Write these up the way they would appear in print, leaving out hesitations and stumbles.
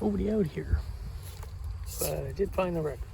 nobody out here. But I did find the records.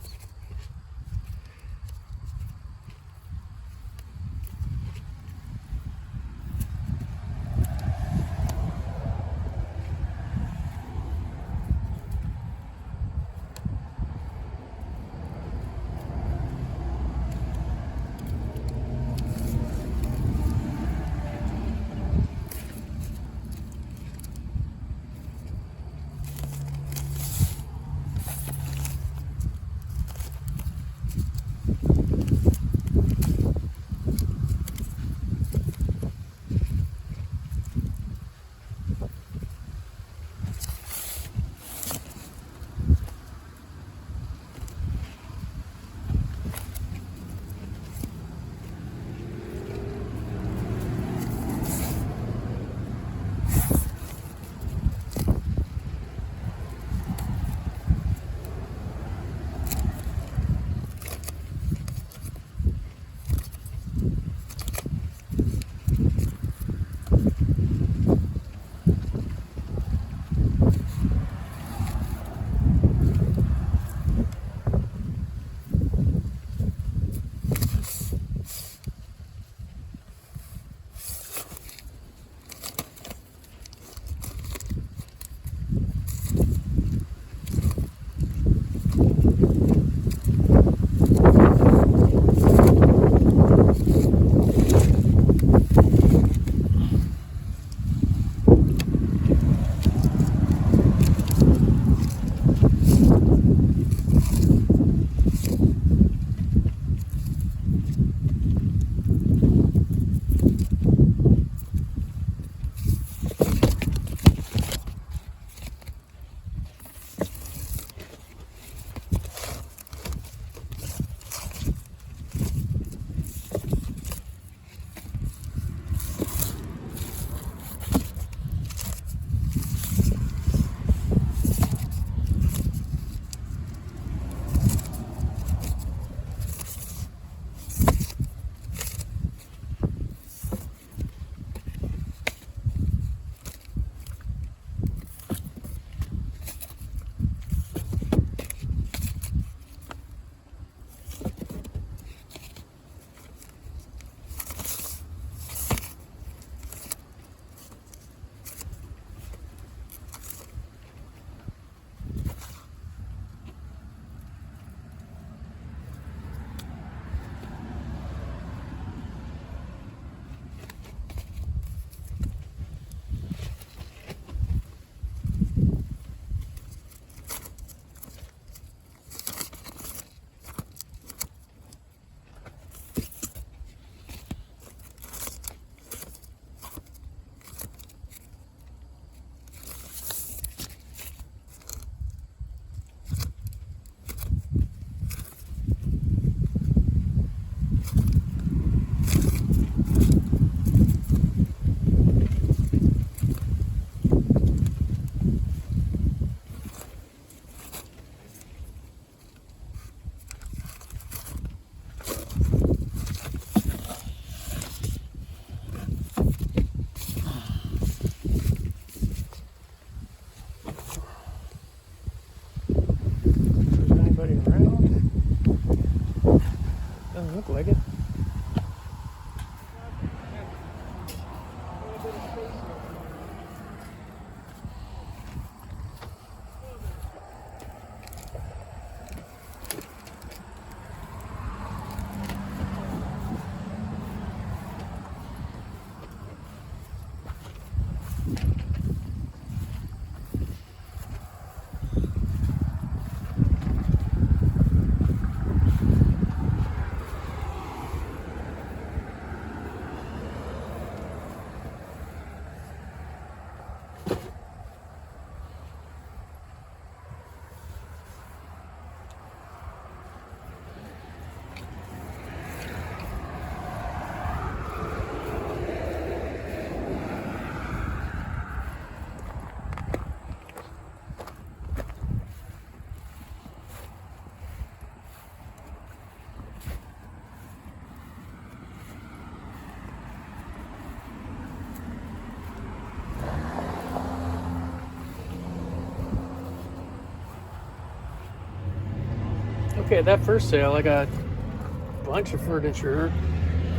Okay, that first sale, I got a bunch of furniture,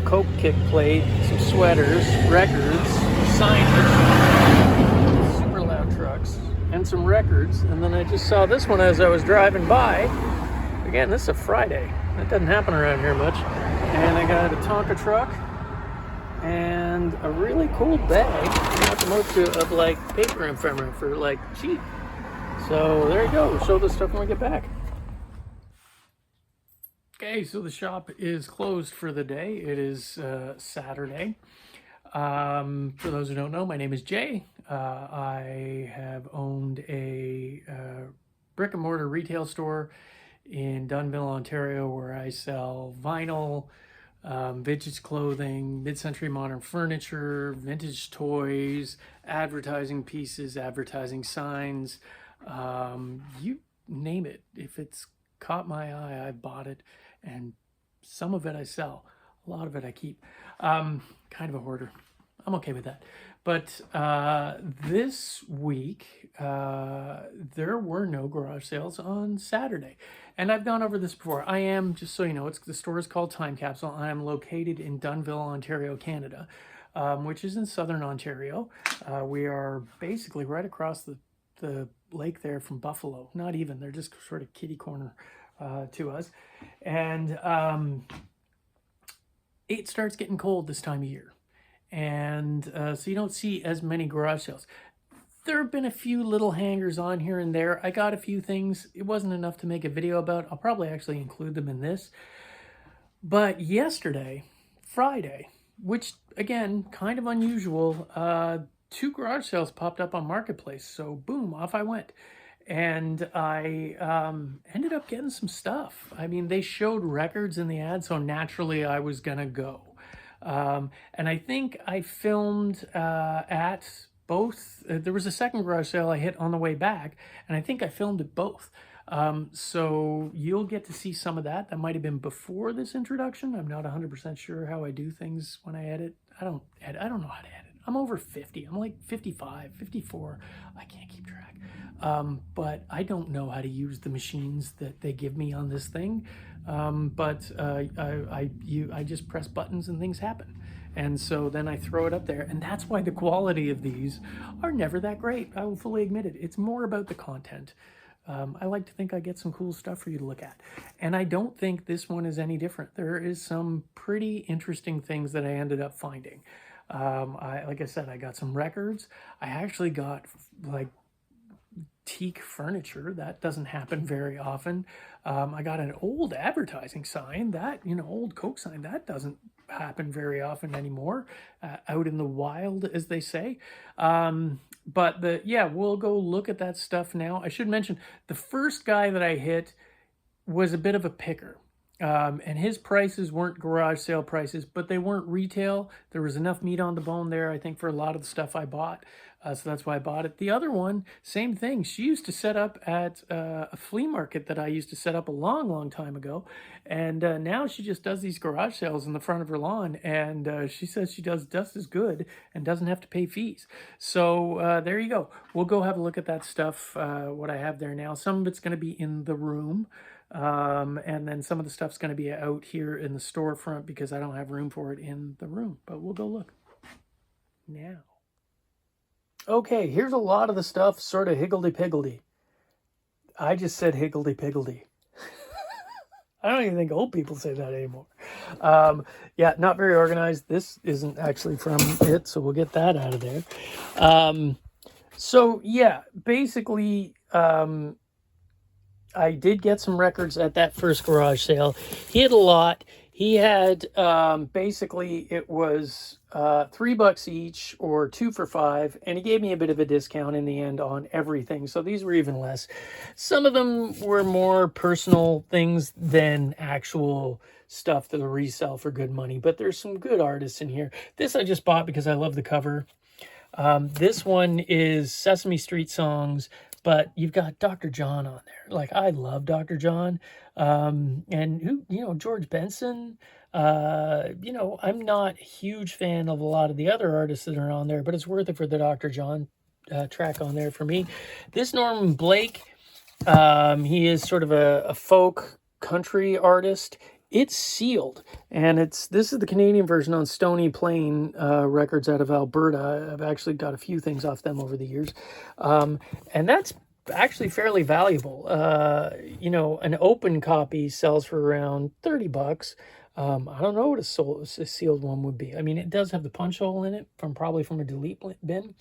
Coke kick plate, some sweaters, records, signage, super loud trucks, and some records. And then I just saw this one as I was driving by. Again, this is a Friday. That doesn't happen around here much. And I got a Tonka truck and a really cool bag, not the most of like paper ephemera for like cheap. So there you go. Show this stuff when we get back. Okay, so the shop is closed for the day. It is Saturday. For those who don't know, my name is Jay. I have owned a brick and mortar retail store in Dunnville, Ontario, where I sell vinyl, vintage clothing, mid-century modern furniture, vintage toys, advertising pieces, advertising signs, you name it. If it's caught my eye, I bought it, and some of it I sell. A lot of it I keep. Kind of a hoarder. I'm okay with that. But this week, there were no garage sales on Saturday. And I've gone over this before. I am, just so you know, the store is called Time Capsule. I am located in Dunnville, Ontario, Canada, which is in southern Ontario. We are basically right across the lake there from Buffalo. Not even, they're just sort of kitty corner to us. And it starts getting cold this time of year. And so you don't see as many garage sales. There have been a few little hangers on here and there. I got a few things. It wasn't enough to make a video about. I'll probably actually include them in this. But yesterday, Friday, which again, kind of unusual, 2 garage sales popped up on Marketplace. So boom, off I went. And I ended up getting some stuff. I mean, they showed records in the ad, so naturally I was gonna go. And I think I filmed at both. There was a second garage sale I hit on the way back, and I think I filmed at both. So you'll get to see some of that. That might have been before this introduction. I'm not 100% sure how I do things when I edit. I don't know how to edit. I'm over 50. I'm like 55, 54. I can't keep track. But I don't know how to use the machines that they give me on this thing. But I just press buttons and things happen. And so then I throw it up there, and that's why the quality of these are never that great. I will fully admit it. It's more about the content. I like to think I get some cool stuff for you to look at. And I don't think this one is any different. There is some pretty interesting things that I ended up finding. Like I said, I got some records. I actually got like Teak furniture. That doesn't happen very often. I got an old advertising sign, that, old Coke sign. That doesn't happen very often anymore, out in the wild, as they say. But we'll go look at that stuff now. I should mention, the first guy that I hit was a bit of a picker. And his prices weren't garage sale prices, but they weren't retail. There was enough meat on the bone there, I think, for a lot of the stuff I bought. So that's why I bought it. The other one, same thing. She used to set up at a flea market that I used to set up a long, long time ago. And now she just does these garage sales in the front of her lawn. And she says she does just as good and doesn't have to pay fees. So there you go. We'll go have a look at that stuff, what I have there now. Some of it's going to be in the room. And then some of the stuff's going to be out here in the storefront because I don't have room for it in the room. But we'll go look now. Okay, here's a lot of the stuff, sort of higgledy-piggledy. I just said higgledy-piggledy. I don't even think old people say that anymore. Yeah, not very organized. This isn't actually from it, so we'll get that out of there. So, yeah, basically, I did get some records at that first garage sale. He had a lot. He had, basically, it was $3 each or 2 for $5, and he gave me a bit of a discount in the end on everything. So these were even less. Some of them were more personal things than actual stuff that will resell for good money, but there's some good artists in here. This I just bought because I love the cover. This one is Sesame Street songs, but you've got Dr. John on there. Like, I love Dr. John. And who, George Benson. I'm not a huge fan of a lot of the other artists that are on there, but it's worth it for the Dr. John track on there for me. This Norman Blake, he is sort of a folk country artist. It's sealed, and this is the Canadian version on Stony Plain Records out of Alberta. I've actually got a few things off them over the years, and that's actually fairly valuable. You know, an open copy sells for around $30. I don't know what a sealed one would be. I mean, it does have the punch hole in it probably from a delete bin,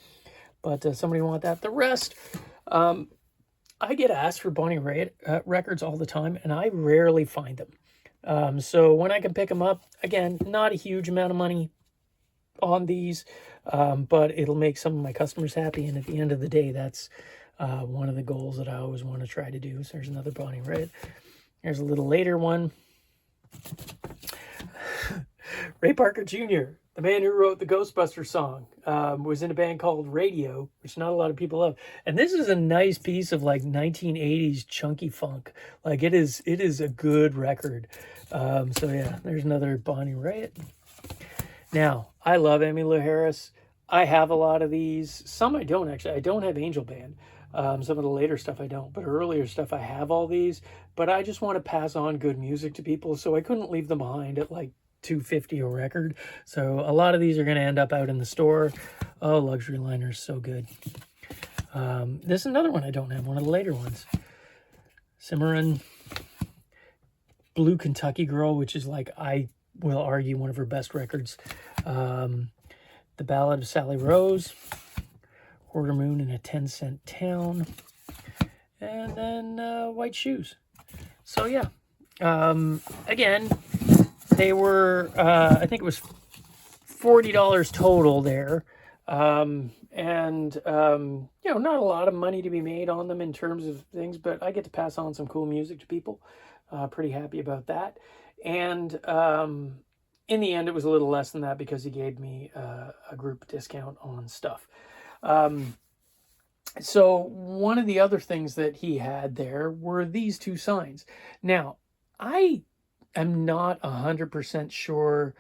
but somebody want that. The rest, I get asked for Bonnie Raitt records all the time, and I rarely find them. So when I can pick them up, again, not a huge amount of money on these, but it'll make some of my customers happy. And at the end of the day, that's one of the goals that I always want to try to do. So there's another Bonnie Raitt. There's a little later one. Ray Parker Jr., the man who wrote the Ghostbusters song, was in a band called Radio, which not a lot of people love. And this is a nice piece of like 1980s chunky funk. Like it is a good record. So yeah, there's another Bonnie Raitt. Now, I love Emmylou Harris. I have a lot of these. Some I don't actually. I don't have Angel Band. Some of the later stuff I don't, but earlier stuff I have all these. But I just want to pass on good music to people, so I couldn't leave them behind at like $2.50 a record. So a lot of these are going to end up out in the store. Oh, Luxury Liner's so good. This is another one I don't have, one of the later ones. Cimarron, Blue Kentucky Girl, which is like, I will argue, one of her best records. The Ballad of Sally Rose, Quarter Moon in a 10-Cent Town, and then White Shoes. So yeah, again, they were, I think it was $40 total there. You know, not a lot of money to be made on them in terms of things, but I get to pass on some cool music to people. Pretty happy about that. And in the end, it was a little less than that because he gave me a group discount on stuff. So one of the other things that he had there were these two signs. Now, I am not 100% sure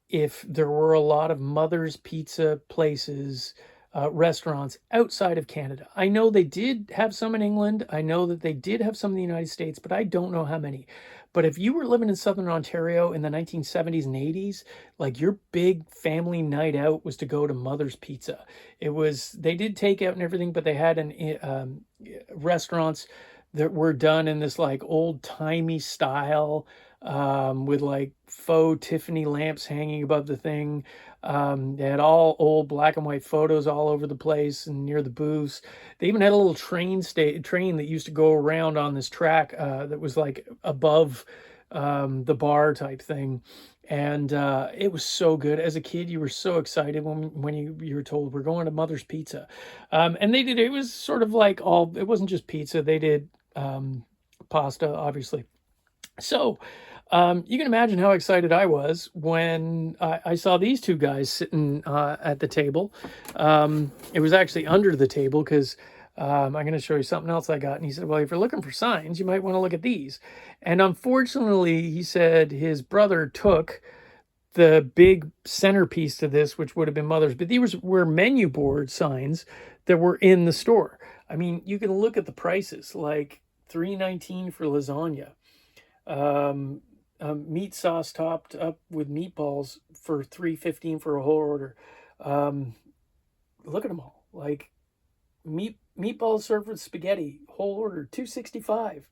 if there were a lot of Mother's Pizza places, restaurants outside of Canada. I know they did have some in England. I know that they did have some in the United States, but I don't know how many. But if you were living in Southern Ontario in the 1970s and 80s, like your big family night out was to go to Mother's Pizza. It was, they did takeout and everything, but they had restaurants that were done in this like old-timey style, with like faux Tiffany lamps hanging above the thing. They had all old black and white photos all over the place and near the booths. They even had a little train that used to go around on this track that was like above the bar type thing. And it was so good. As a kid, you were so excited when you were told we're going to Mother's Pizza. And they did, it was sort of like it wasn't just pizza. They did pasta, obviously. So you can imagine how excited I was when I saw these two guys sitting at the table. It was actually under the table because I'm going to show you something else I got. And he said, well, if you're looking for signs, you might want to look at these. And unfortunately, he said his brother took the big centerpiece to this, which would have been Mother's. But these were menu board signs that were in the store. I mean, you can look at the prices, like $3.19 for lasagna. Meat sauce topped up with meatballs for $3.15 for a whole order. Look at them all. Like meatballs served with spaghetti, whole order, $2.65.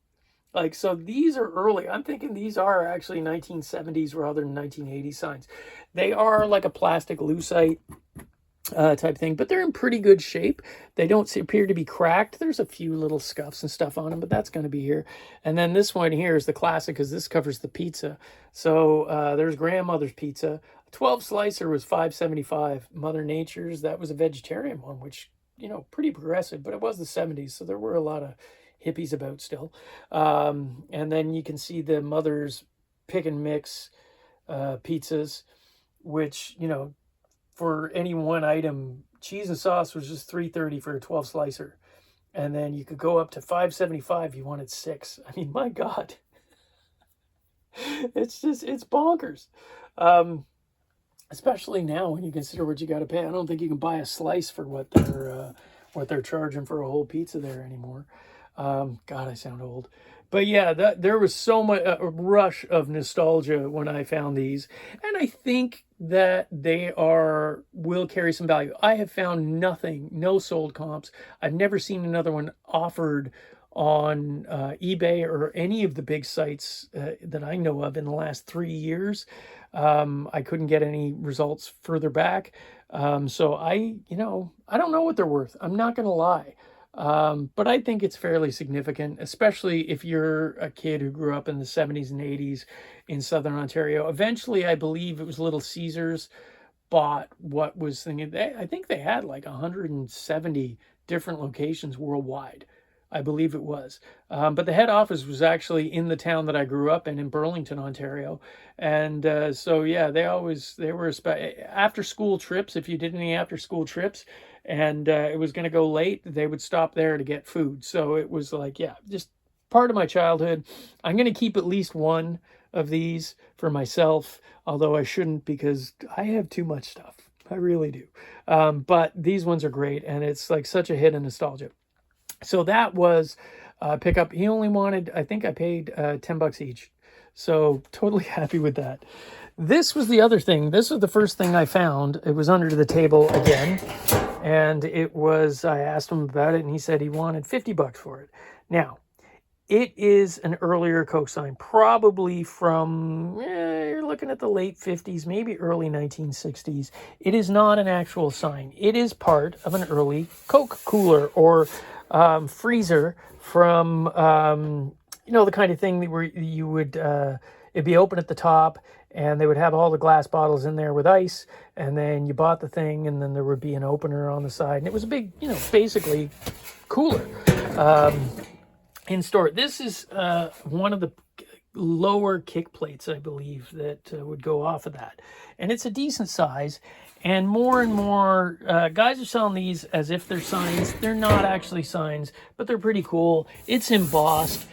Like, so these are early. I'm thinking these are actually 1970s rather than 1980s signs. They are like a plastic lucite type thing, but they're in pretty good shape. They don't appear to be cracked. There's a few little scuffs and stuff on them, but that's going to be here. And then this one here is the classic because this covers the pizza. So there's Grandmother's Pizza. 12 slicer was $5.75. Mother Nature's, that was a vegetarian one, which, you know, pretty progressive, but it was the 70s, so there were a lot of hippies about still. And then you can see the Mother's Pick and Mix pizzas, which, you know, for any one item, cheese and sauce was just $3.30 for a 12 slicer. And then you could go up to $5.75 if you wanted 6. I mean, my God. It's bonkers. Especially now when you consider what you got to pay. I don't think you can buy a slice for what they're charging for a whole pizza there anymore. God, I sound old. But yeah, there was so much a rush of nostalgia when I found these, and I think that they will carry some value. I have found nothing, no sold comps. I've never seen another one offered on eBay or any of the big sites that I know of in the last 3 years. I couldn't get any results further back. So I don't know what they're worth. I'm not going to lie. But I think it's fairly significant, especially if you're a kid who grew up in the 70s and 80s in Southern Ontario. Eventually, I believe it was Little Caesars bought what was thinking. I think they had like 170 different locations worldwide. I believe it was. But the head office was actually in the town that I grew up in Burlington, Ontario. And so, yeah, they were after school trips. If you did any after school trips and it was going to go late, they would stop there to get food. So it was like, yeah, just part of my childhood. I'm going to keep at least one of these for myself, although I shouldn't because I have too much stuff. I really do. But these ones are great, and it's like such a hit of nostalgia. So that was pickup. He only wanted, I think I paid $10 each. So totally happy with that. This was the other thing. This was the first thing I found. It was under the table again. And it was, I asked him about it, and he said he wanted $50 for it. Now, it is an earlier Coke sign, probably from, you're looking at the late 50s, maybe early 1960s. It is not an actual sign. It is part of an early Coke cooler or freezer from, the kind of thing where you would, it'd be open at the top, and they would have all the glass bottles in there with ice, and then you bought the thing, and then there would be an opener on the side, and it was a big, basically cooler. In store. This is one of the lower kick plates, I believe, that would go off of that. And it's a decent size. And more guys are selling these as if they're signs. They're not actually signs, but they're pretty cool. It's embossed.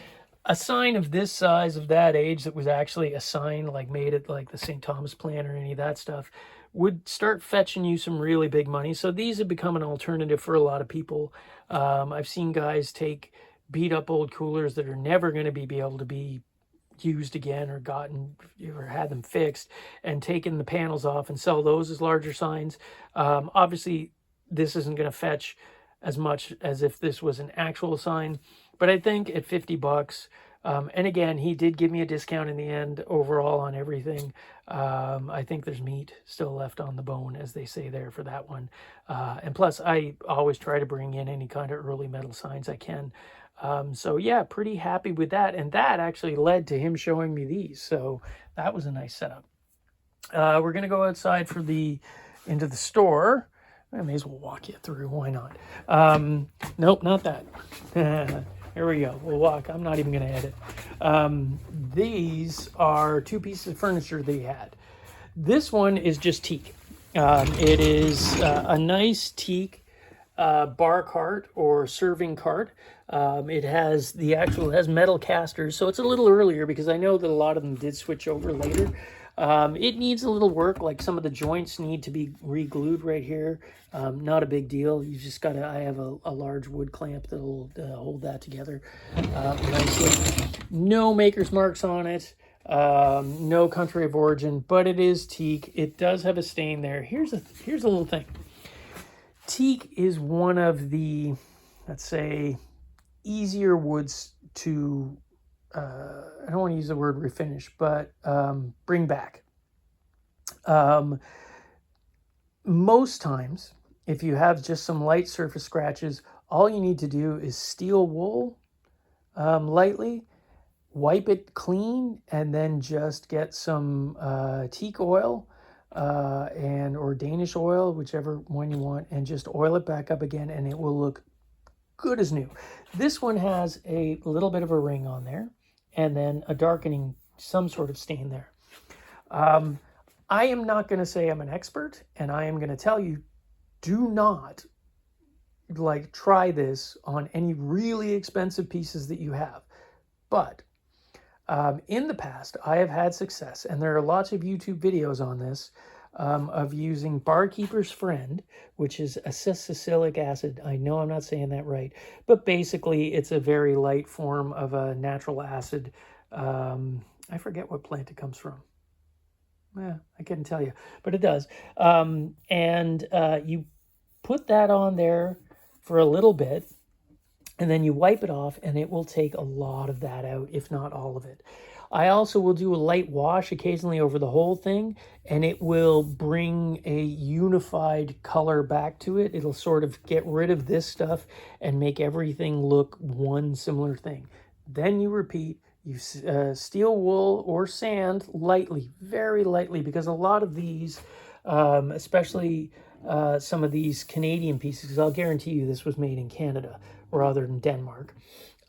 A sign of this size, of that age, that was actually a sign, like made at like the St. Thomas plant or any of that stuff, would start fetching you some really big money. So these have become an alternative for a lot of people. I've seen guys take beat up old coolers that are never going to be able to be used again or had them fixed, and taken the panels off and sell those as larger signs. Obviously, this isn't going to fetch as much as if this was an actual sign, but I think at $50, and again, he did give me a discount in the end overall on everything. I think there's meat still left on the bone, as they say there, for that one. And plus, I always try to bring in any kind of early metal signs I can. So yeah, pretty happy with that. And that actually led to him showing me these. So that was a nice setup. We're going to go outside into the store. I may as well walk you through. Why not? Nope, not that. Here we go. We'll walk. I'm not even going to edit. These are two pieces of furniture that he had. This one is just teak. It is a nice teak bar cart or serving cart. It has metal casters, so it's a little earlier because I know that a lot of them did switch over later. It needs a little work, like some of the joints need to be re-glued right here. Not a big deal. You just gotta, I have a large wood clamp that'll hold that together nicely. No maker's marks on it. No country of origin, but it is teak. It does have a stain there. Here's a little thing. Teak is one of the, let's say, easier woods to, I don't want to use the word refinish, but bring back. Most times, if you have just some light surface scratches, all you need to do is steel wool lightly, wipe it clean, and then just get some teak oil or Danish oil, whichever one you want, and just oil it back up again, and it will look good as new. This one has a little bit of a ring on there, and then a darkening, some sort of stain there. I am not going to say I'm an expert, and I am going to tell you, do not try this on any really expensive pieces that you have. But in the past, I have had success, and there are lots of YouTube videos on this, of using Barkeeper's Friend, which is acetylsalicylic acid. I know I'm not saying that right, but basically it's a very light form of a natural acid. I forget what plant it comes from. Yeah, I couldn't tell you, but it does. You put that on there for a little bit, and then you wipe it off, and it will take a lot of that out, if not all of it. I also will do a light wash occasionally over the whole thing, and it will bring a unified color back to it. It'll sort of get rid of this stuff and make everything look one similar thing. Then you repeat. You steel wool or sand lightly, very lightly, because a lot of these, especially some of these Canadian pieces, because I'll guarantee you this was made in Canada rather than Denmark,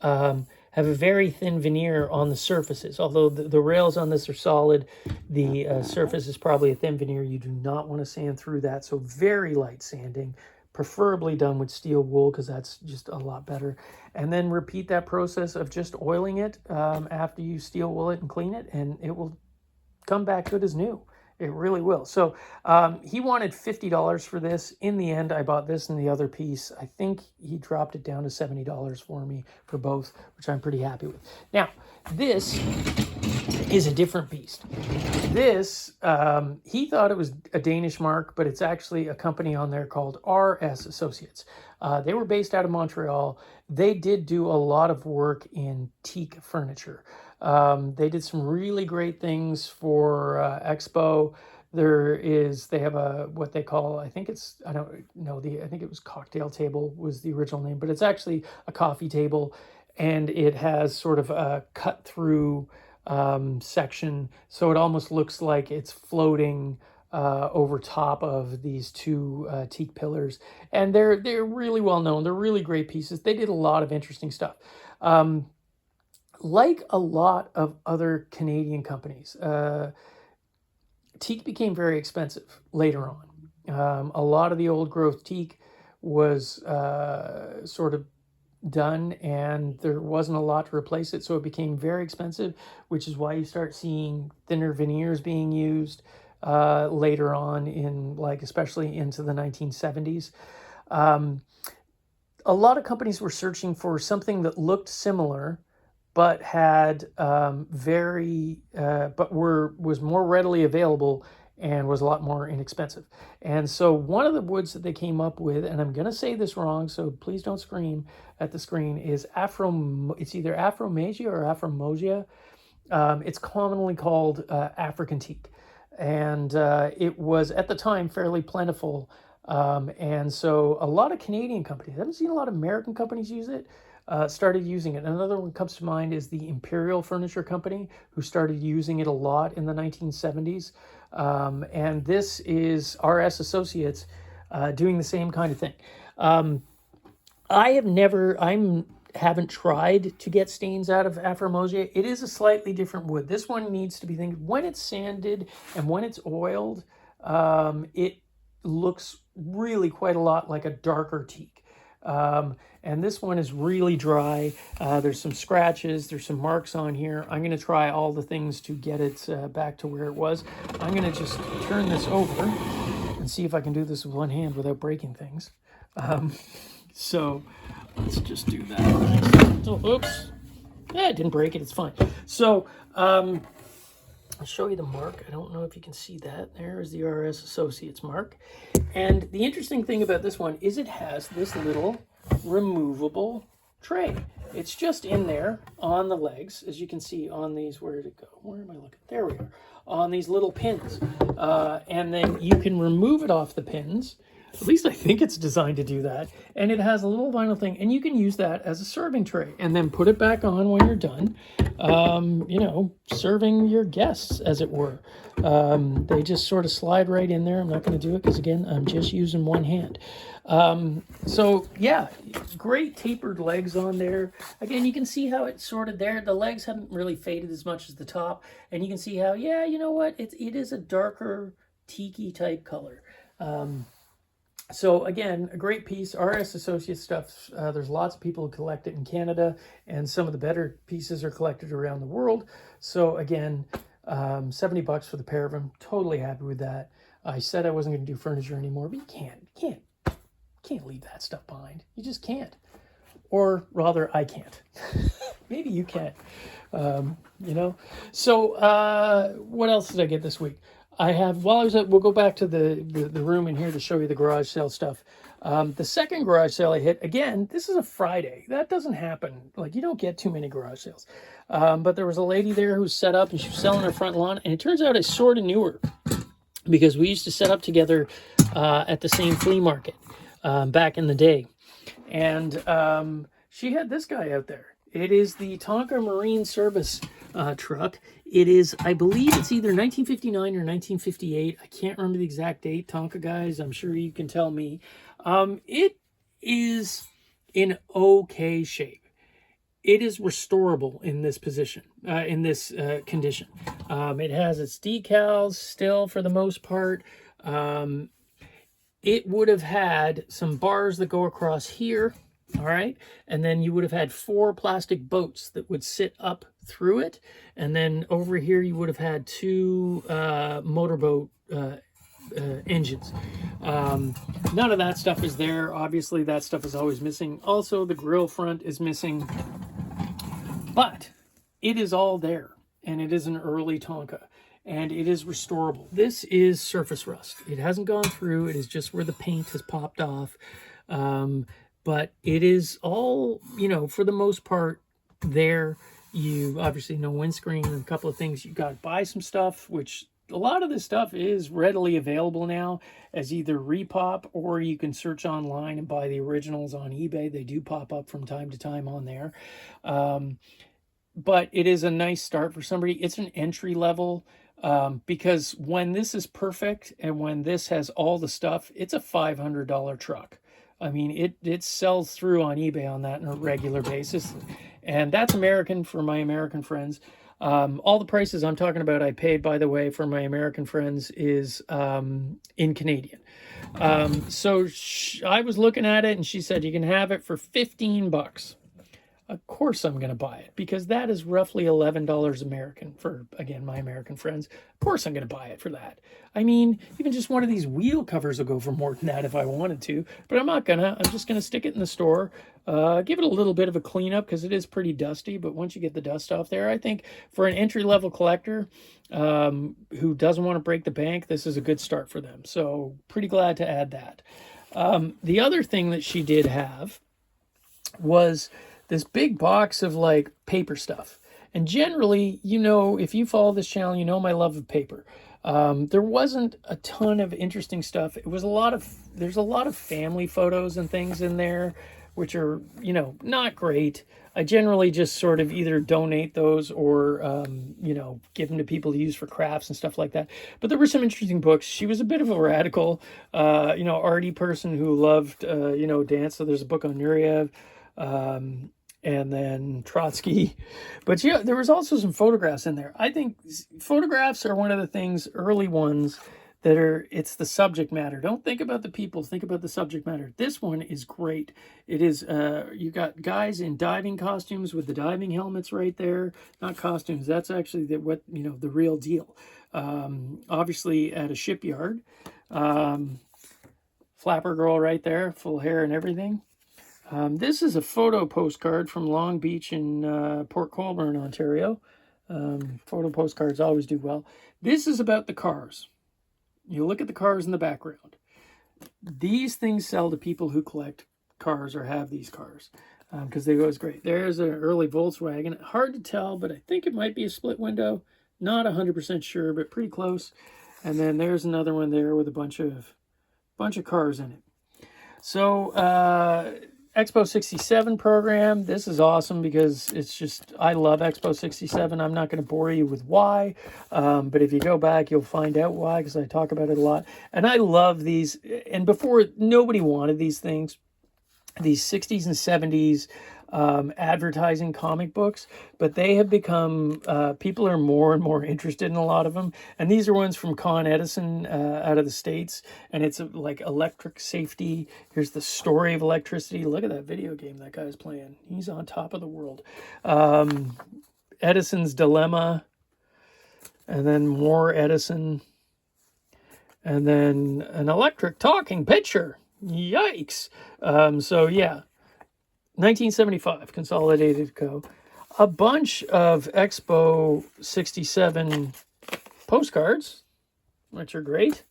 have a very thin veneer on the surfaces. Although the rails on this are solid, the surface is probably a thin veneer. You do not want to sand through that, so very light sanding, preferably done with steel wool because that's just a lot better. And then repeat that process of just oiling it after you steel wool it and clean it, and it will come back good as new. It really will. So he wanted $50 for this. In the end, I bought this and the other piece. I think he dropped it down to $70 for me for both, which I'm pretty happy with. Now, this is a different beast. This, he thought it was a Danish mark, but it's actually a company on there called RS Associates. They were based out of Montreal. They did do a lot of work in teak furniture. They did some really great things for Expo. They have what they call, I think it's, I don't know, I think it was cocktail table was the original name, but it's actually a coffee table, and it has sort of a cut through section, so it almost looks like it's floating over top of these two teak pillars, and they're really well known. They're really great pieces. They did a lot of interesting stuff. Like a lot of other Canadian companies, teak became very expensive later on. A lot of the old growth teak was sort of done, and there wasn't a lot to replace it, so it became very expensive, which is why you start seeing thinner veneers being used later on in, like, especially into the 1970s. A lot of companies were searching for something that looked similar but had was more readily available and was a lot more inexpensive. And so one of the woods that they came up with, and I'm going to say this wrong, so please don't scream at the screen, is it's either Afromasia or Afromosia. It's commonly called African teak. And it was, at the time, fairly plentiful. And so a lot of Canadian companies, I haven't seen a lot of American companies use it, started using it. Another one comes to mind is the Imperial Furniture Company, who started using it a lot in the 1970s. And this is RS Associates doing the same kind of thing. Haven't tried to get stains out of Afromosia. It is a slightly different wood. This one needs to be thinking, when it's sanded and when it's oiled, it looks really quite a lot like a darker teak. And this one is really dry. There's some scratches, there's some marks on here. I'm going to try all the things to get it back to where it was. I'm going to just turn this over and see if I can do this with one hand without breaking things. So let's just do that. Oh, oops. Yeah, it didn't break it. It's fine. So I'll show you the mark. I don't know if you can see that. There is the RS Associates mark. And the interesting thing about this one is it has this little removable tray. It's just in there on the legs, as you can see on these. Where did it go? Where am I looking? There we are. On these little pins. And then you can remove it off the pins. At least I think it's designed to do that. And it has a little vinyl thing, and you can use that as a serving tray and then put it back on when you're done, serving your guests, as it were. They just sort of slide right in there. I'm not going to do it because, again, I'm just using one hand. So, yeah, great tapered legs on there. Again, you can see how it's sort of there. The legs haven't really faded as much as the top. And you can see how, yeah, you know what? It is a darker, teaky type color. So again, a great piece. RS Associates stuff. There's lots of people who collect it in Canada, and some of the better pieces are collected around the world. So again, $70 for the pair of them. Totally happy with that. I said I wasn't going to do furniture anymore, but you can't leave that stuff behind. You just can't. Or rather, I can't. Maybe you can. You know. So what else did I get this week? I have. While I was at, we'll go back to the room in here to show you the garage sale stuff. The second garage sale I hit, again, this is a Friday. That doesn't happen. Like, you don't get too many garage sales. But there was a lady there who set up and she was selling her front lawn. And it turns out I sort of knew her because we used to set up together at the same flea market back in the day. And she had this guy out there. It is the Tonka Marine Service truck. It is, I believe it's either 1959 or 1958. I can't remember the exact date. Tonka guys, I'm sure you can tell me. It is in okay shape. It is restorable in this position, in this condition. It has its decals still for the most part. It would have had some bars that go across here, all right? And then you would have had 4 plastic boats that would sit up through it. And then over here, you would have had 2 motorboat engines. None of that stuff is there. Obviously, that stuff is always missing. Also, the grill front is missing. But it is all there. And it is an early Tonka. And it is restorable. This is surface rust. It hasn't gone through. It is just where the paint has popped off. But it is all, you know, for the most part there. You obviously know windscreen and a couple of things. You got to buy some stuff, which a lot of this stuff is readily available now as either repop or you can search online and buy the originals on eBay. They do pop up from time to time on there. But it is a nice start for somebody. It's an entry level. Because when this is perfect and when this has all the stuff, it's a $500 truck. I mean, it sells through on eBay on that on a regular basis. And that's American for my American friends. All the prices I'm talking about, I paid, by the way, for my American friends is in Canadian. So I was looking at it and she said, you can have it for 15 bucks. Of course I'm going to buy it because that is roughly $11 American for, again, my American friends. Of course I'm going to buy it for that. I mean, even just one of these wheel covers will go for more than that if I wanted to, but I'm not going to. I'm just going to stick it in the store, give it a little bit of a cleanup because it is pretty dusty, but once you get the dust off there, I think for an entry-level collector who doesn't want to break the bank, this is a good start for them. So pretty glad to add that. The other thing that she did have was this big box of like paper stuff. And generally, you know, if you follow this channel, you know my love of paper. There wasn't a ton of interesting stuff. It was there's a lot of family photos and things in there, which are, you know, not great. I generally just sort of either donate those or, you know, give them to people to use for crafts and stuff like that. But there were some interesting books. She was a bit of a radical, you know, arty person who loved, you know, dance. So there's a book on Nureyev. And then Trotsky. But yeah, there was also some photographs in there. I think photographs are one of the things, early ones, that are, it's the subject matter. Don't think about the people, think about the subject matter. This one is great. It is, you got guys in diving costumes with the diving helmets right there. Not costumes, that's actually the real deal. Obviously at a shipyard. Flapper girl right there, full hair and everything. This is a photo postcard from Long Beach in Port Colborne, Ontario. Photo postcards always do well. This is about the cars. You look at the cars in the background. These things sell to people who collect cars or have these cars because they go as great. There's an early Volkswagen. Hard to tell, but I think it might be a split window. Not 100% sure, but pretty close. And then there's another one there with a bunch of cars in it. So Expo 67 program. This is awesome because it's just, I love Expo 67. I'm not going to bore you with why, but if you go back, you'll find out why because I talk about it a lot. And I love these. And before, nobody wanted these things, these 60s and 70s advertising comic books, but they have become, people are more and more interested in a lot of them. And these are ones from Con Edison out of the States. And it's like electric safety. Here's the story of electricity. Look at that video game that guy's playing. He's on top of the world. Edison's dilemma. And then more Edison. And then an electric talking picture. Yikes. So yeah, 1975, Consolidated Co. A bunch of Expo 67 postcards, which are great.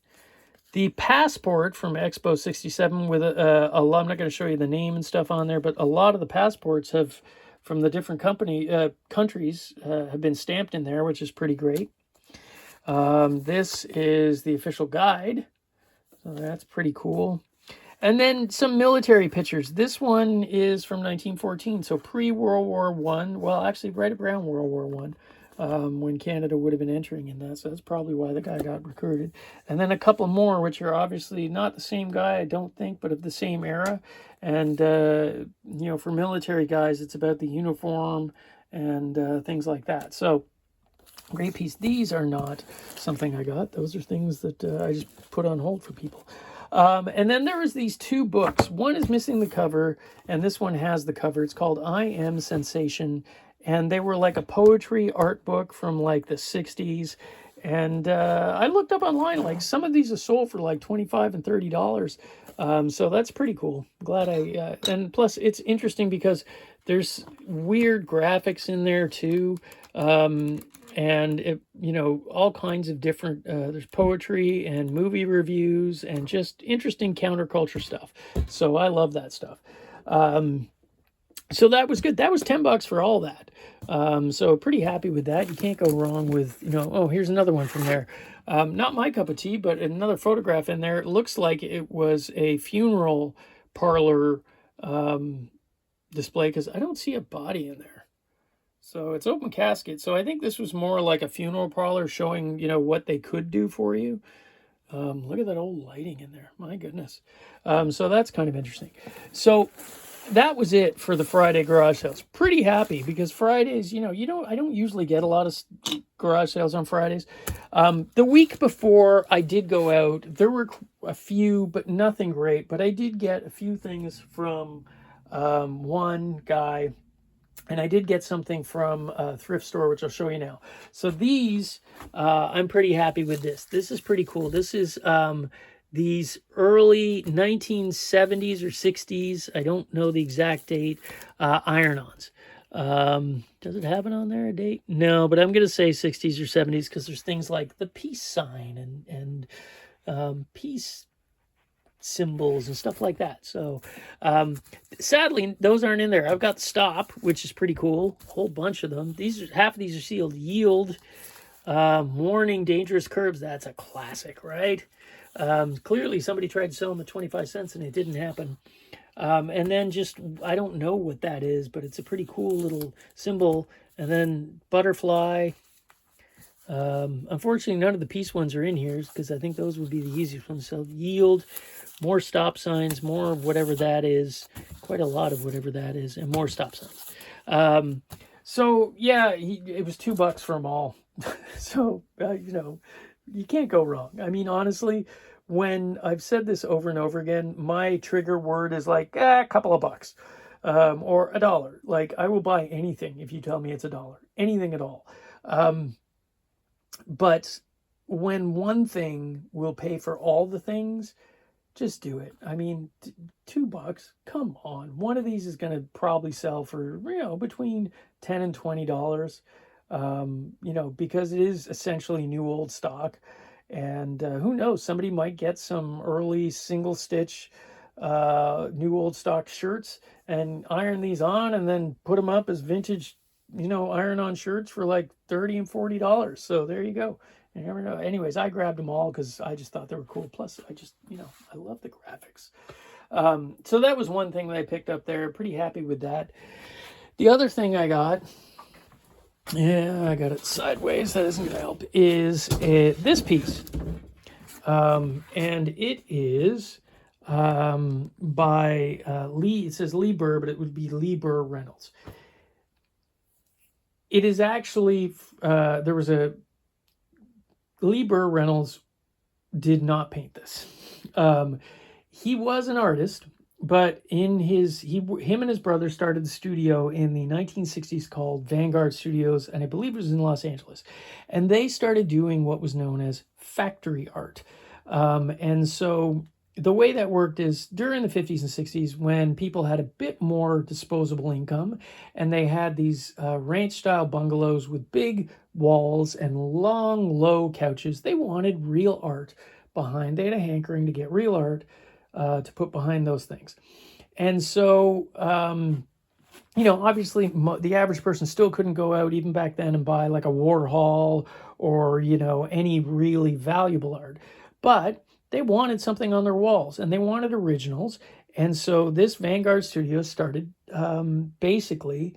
The passport from Expo 67 with a lot, I'm not going to show you the name and stuff on there, but a lot of the passports have, from the different countries, have been stamped in there, which is pretty great. This is the official guide, so that's pretty cool. And then some military pictures. This one is from 1914, so pre-World War One. Well, actually, right around World War One, when Canada would have been entering in that. So that's probably why the guy got recruited. And then a couple more, which are obviously not the same guy, I don't think, but of the same era. And you know, for military guys, it's about the uniform and things like that. So great piece. These are not something I got. Those are things that I just put on hold for people. And then there was these two books. One is missing the cover, and this one has the cover. It's called I Am Sensation. And they were like a poetry art book from like the 60s. And I looked up online, like some of these are sold for like $25 and $30. So that's pretty cool. Glad and plus it's interesting because there's weird graphics in there too. And it, you know, all kinds of different, there's poetry and movie reviews and just interesting counterculture stuff. So I love that stuff. So that was good. That was $10 for all that. So pretty happy with that. You can't go wrong with, you know, oh, here's another one from there. Not my cup of tea, but another photograph in there. It looks like it was a funeral parlor display because I don't see a body in there. So it's open casket. So I think this was more like a funeral parlor showing, you know, what they could do for you. Look at that old lighting in there. My goodness. So that's kind of interesting. So that was it for the Friday garage sales. Pretty happy because Fridays, you know, I don't usually get a lot of garage sales on Fridays. The week before I did go out, there were a few, but nothing great. But I did get a few things from one guy. And I did get something from a thrift store, which I'll show you now. So these, I'm pretty happy with this. This is pretty cool. This is these early 1970s or 60s. I don't know the exact date. Iron-ons. Does it have it on there, a date? No, but I'm going to say 60s or 70s because there's things like the peace sign and peace symbols and stuff like that. So sadly those aren't in there. I've got stop, which is pretty cool, a whole bunch of them. Half of these are sealed. Yield, warning, dangerous curves. That's a classic, right? Clearly somebody tried to sell them at 25 cents and it didn't happen. And then just, I don't know what that is, but it's a pretty cool little symbol. And then butterfly. Unfortunately none of the peace ones are in here because I think those would be the easiest ones. So yield, more stop signs, more whatever that is, quite a lot of whatever that is, and more stop signs. So yeah, it was $2 for them all. So you know, you can't go wrong. I mean, honestly, when I've said this over and over again, my trigger word is like a couple of bucks, or $1. Like I will buy anything if you tell me it's $1, anything at all. But when one thing will pay for all the things, just do it. I mean, $2, come on. One of these is going to probably sell for, you know, between $10 and $20, you know, because it is essentially new old stock. And who knows, somebody might get some early single stitch new old stock shirts and iron these on and then put them up as vintage, you know, iron-on shirts for like $30 and $40. So there you go. You never know. Anyways, I grabbed them all because I just thought they were cool. Plus, I just, you know, I love the graphics. So that was one thing that I picked up there. Pretty happy with that. The other thing I got, yeah, I got it sideways. That isn't going to help. Is this piece. And it is by Lee. It says Lee Burr, but it would be Lee Burr Reynolds. It is actually, there was a, Lee Burr Reynolds did not paint this. He was an artist, but in him and his brother started the studio in the 1960s called Vanguard Studios, and I believe it was in Los Angeles. And they started doing what was known as factory art. And so the way that worked is during the 50s and 60s, when people had a bit more disposable income and they had these ranch style bungalows with big walls and long, low couches, they wanted real art behind. They had a hankering to get real art to put behind those things. And so, obviously the average person still couldn't go out even back then and buy like a Warhol or, any really valuable art. But they wanted something on their walls and they wanted originals. And so this Vanguard Studio started basically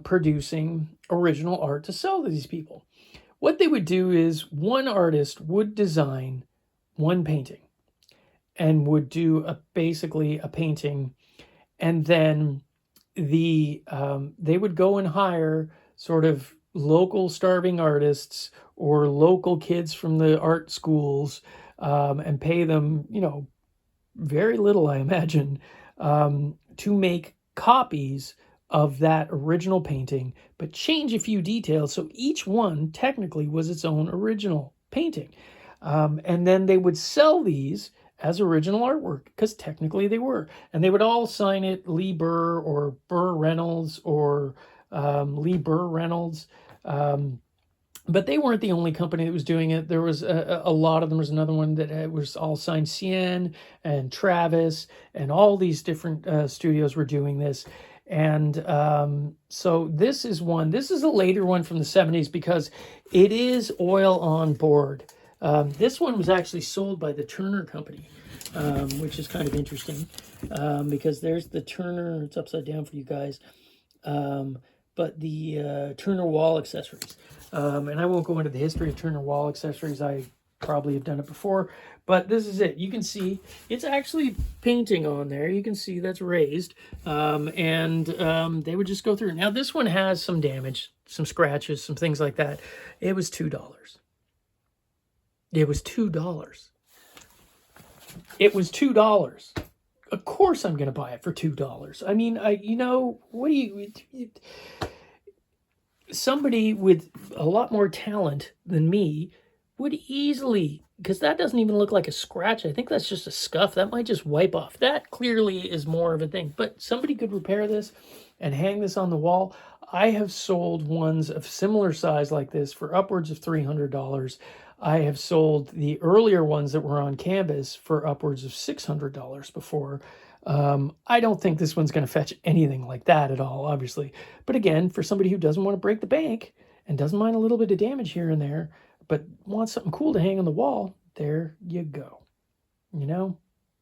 producing original art to sell to these people. What they would do is one artist would design one painting and would do basically a painting, and then they would go and hire sort of local starving artists or local kids from the art schools, and pay them, very little, I imagine, to make copies of that original painting, but change a few details. So each one technically was its own original painting. And then they would sell these as original artwork because technically they were. And they would all sign it Lee Burr or Burr Reynolds or Lee Burr Reynolds. But they weren't the only company that was doing it. There was a lot of them. There was another one that was all signed Cien and Travis, and all these different studios were doing this. And so this is one. This is a later one from the 70s because it is oil on board. This one was actually sold by the Turner Company, which is kind of interesting because there's the Turner. It's upside down for you guys. But the Turner wall accessories. And I won't go into the history of Turner wall accessories. I probably have done it before, but this is it. You can see it's actually painting on there. You can see that's raised, and they would just go through. Now this one has some damage, some scratches, some things like that. It was $2. It was $2. It was $2. Of course I'm going to buy it for $2. I mean, what do you somebody with a lot more talent than me would easily, because that doesn't even look like a scratch. I think that's just a scuff. That might just wipe off. That clearly is more of a thing. But somebody could repair this and hang this on the wall. I have sold ones of similar size like this for upwards of $300. I have sold the earlier ones that were on canvas for upwards of $600 before. I don't think this one's going to fetch anything like that at all, obviously. But again, for somebody who doesn't want to break the bank and doesn't mind a little bit of damage here and there, but wants something cool to hang on the wall, there you go.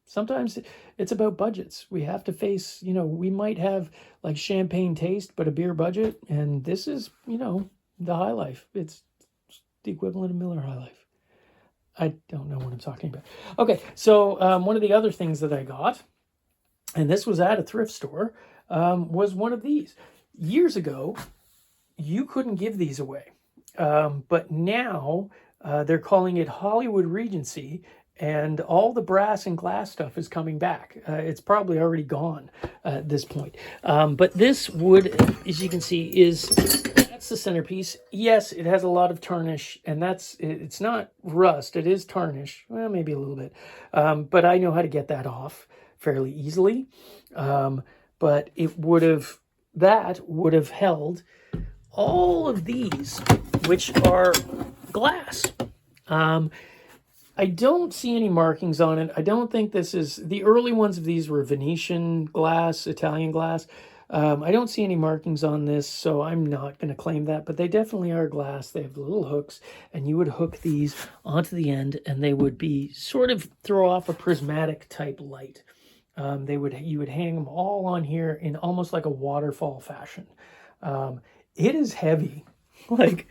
Sometimes it's about budgets. We have to face, we might have like champagne taste, but a beer budget. And this is, the High Life. It's the equivalent of Miller High Life. I don't know what I'm talking about. Okay, so one of the other things that I got, and this was at a thrift store, was one of these. Years ago, you couldn't give these away. But now they're calling it Hollywood Regency, and all the brass and glass stuff is coming back. It's probably already gone at this point. But this wood, as you can see, that's the centerpiece. Yes, it has a lot of tarnish, and it's not rust. It is tarnish. Well, maybe a little bit. But I know how to get that off fairly easily. But that would have held all of these, which are glass. I don't see any markings on it. I don't think this is, the early ones of these were Venetian glass, Italian glass. I don't see any markings on this, so I'm not going to claim that, but they definitely are glass. They have little hooks, and you would hook these onto the end, and they would be sort of throw off a prismatic type light. You would hang them all on here in almost like a waterfall fashion. It is heavy. Like,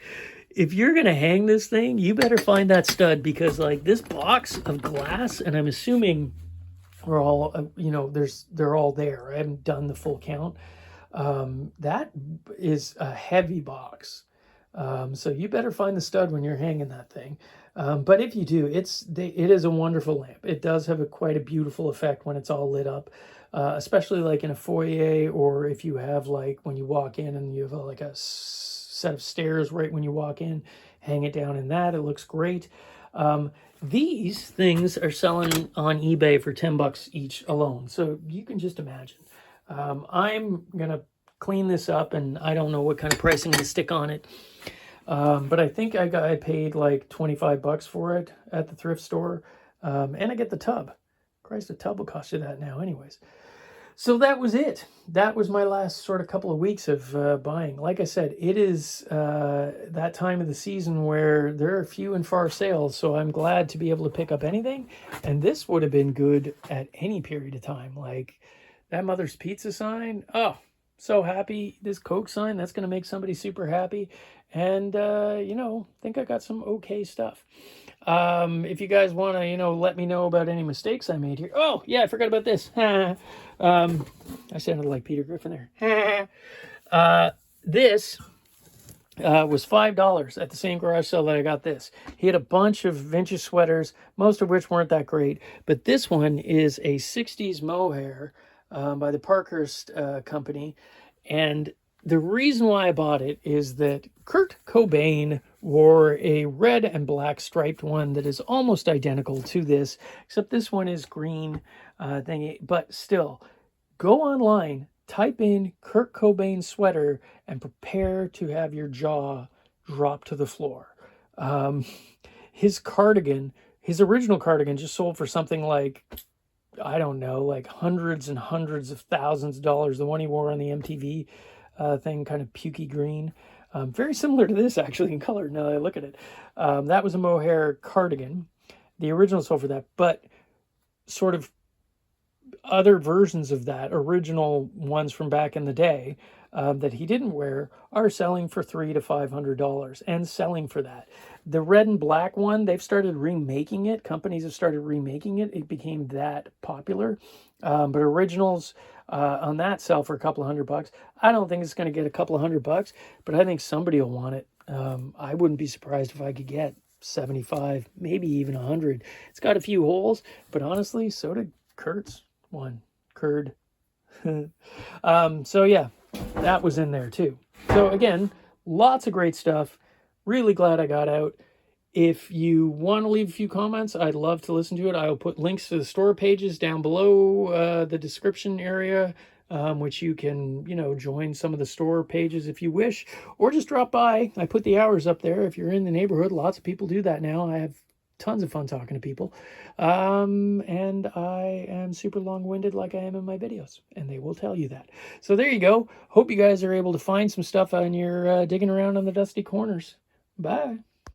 if you're going to hang this thing, you better find that stud, because like this box of glass, and I'm assuming we're all, they're all there. I haven't done the full count. That is a heavy box. So you better find the stud when you're hanging that thing. But if you do, it is a wonderful lamp. It does have quite a beautiful effect when it's all lit up, especially like in a foyer, or if you have like when you walk in and you have like a set of stairs right when you walk in, hang it down in that. It looks great. These things are selling on eBay for 10 bucks each alone. So you can just imagine. I'm going to clean this up, and I don't know what kind of pricing to stick on it. But I think I paid like 25 bucks for it at the thrift store. And I get the tub. Christ, a tub will cost you that now anyways. So that was it. That was my last sort of couple of weeks of buying. Like I said, it is that time of the season where there are few and far sales, so I'm glad to be able to pick up anything. And this would have been good at any period of time. Like that Mother's Pizza sign. Oh, so happy. This Coke sign, that's going to make somebody super happy. And, you know, I think I got some okay stuff. If you guys want to, you know, let me know about any mistakes I made here. Oh, yeah, I forgot about this. I sounded like Peter Griffin there. This was $5 at the same garage sale that I got this. He had a bunch of vintage sweaters, most of which weren't that great. But this one is a 60s mohair by the Parkhurst company. And the reason why I bought it is that Kurt Cobain wore a red and black striped one that is almost identical to this, except this one is green thingy. But still, go online, type in Kurt Cobain sweater, and prepare to have your jaw drop to the floor. His cardigan, his original cardigan, just sold for something like, I don't know, like hundreds and hundreds of thousands of dollars. The one he wore on the MTV thing, kind of pukey green. Very similar to this, actually, in color, now that I look at it. That was a mohair cardigan. The original sold for that, but sort of other versions of that, original ones from back in the day that he didn't wear, are selling for $300 to $500 and selling for that. The red and black one, they've started remaking it. Companies have started remaking it. It became that popular. But originals on that sell for a couple of $100. I don't think it's going to get a couple of $100, but I think somebody will want it. I wouldn't be surprised if I could get 75, maybe even 100. It's got a few holes, but honestly, so did Kurt's one. Curd. So yeah, that was in there too. So again, lots of great stuff. Really glad I got out. If you want to leave a few comments, I'd love to listen to it. I'll put links to the store pages down below the description area, which you can, you know, join some of the store pages if you wish, or just drop by. I put the hours up there. If you're in the neighborhood, lots of people do that now. I have tons of fun talking to people. And I am super long-winded like I am in my videos, and they will tell you that. So there you go. Hope you guys are able to find some stuff on your digging around on the dusty corners. Bye.